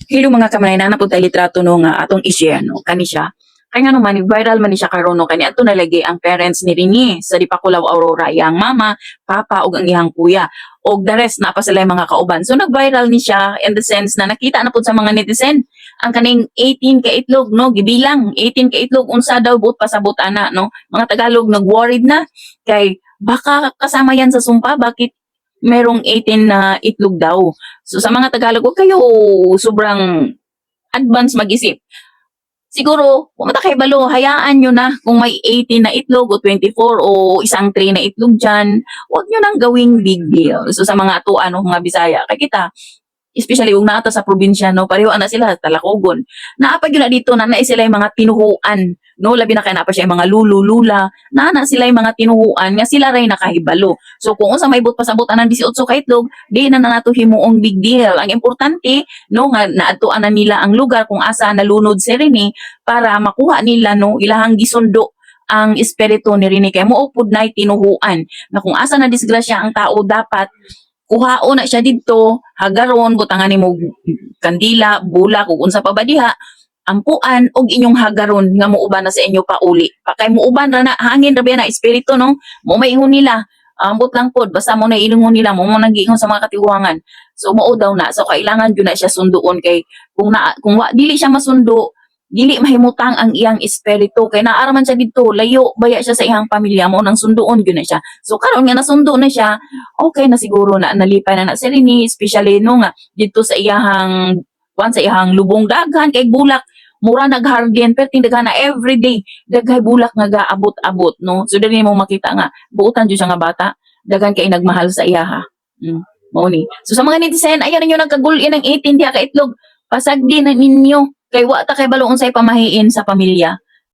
Hello mga kamanay na napod tayo litrato no nga atong i-share no kani siya. Kaya nga naman viral man ni siya karon no kani ato nalagi ang parents ni Rini sa Dipakulaw Aurora iyang mama, papa ug ang iyang kuya. Og the rest na pa sila yung mga kauban. So nag-viral ni siya in the sense na nakita na pud sa mga netizen ang kaning 18 ka itlog no gibilang 18 ka itlog unsa daw buot pasabot ana no. Mga Tagalog nag-worried na kay baka kasama yan sa sumpa bakit merong 18 na itlog daw. So sa mga Tagalog, huwag kayo sobrang advance mag-isip. Siguro, kung mata kayo balo, hayaan nyo na kung may 18 na itlog o 24 o isang tray na itlog dyan, huwag nyo nang gawing big deal. So sa mga atuan o mga Bisaya, kay kita, especially kung naata sa probinsya, no, pareho na sila, talakogon. Naapag yun na dito, na sila yung mga tinuhuan, no, labi na kaya naapa siya yung mga lulu-lula, na sila yung mga tinuhuan, nga sila rin nakahibalo. So kung unsa may but pasabutan ng 18 ka itlog, di na nato himuong big deal. Ang importante, no, nga naatuan na nila ang lugar kung asa nalunod si Rene para makuha nila, no, ilahang gisundo ang espiritu ni Rene. Kaya mo upod na tinuhuan, na kung asa na disgrasya ang tao dapat, kuhao na siya dito, hagaron, butangan ni mo kandila, bulak, ug unsa pa ba diha, ampuan, og inyong hagaron nga muuban na sa inyo pauli. Pakay muuban ra na, hangin ra ba na espiritu, no? Mo maingon nila, ambot lang pod, basta mo na ilingon nila, mo nagiingon sa mga katiwangan. So, mao daw na. So, kailangan yun na siya sunduon kay, kung dili siya masundo, dili mahimutang ang iyang espiritu kay naaraman siya dito layo baya siya sa iyang pamilya mo nang sunduon gyud na siya. So karon nga nasundo na siya, okay na siguro na nalipay na si Rini, especially no nga dito sa iyang sa iyang lubong daghan kay bulak mura nagharden perting daghan na everyday daghay bulak nga gaabot-abot no. So dili mo makita nga buutan jud siya nga bata daghan kay nagmahal sa iyaha. Mao ni. So sa mga netizen ayan ninyo nagkagul-in ng 18 diha ka itlog pasagdi na ninyo kay wa ta kay balo unsay pamahiin sa pamilya.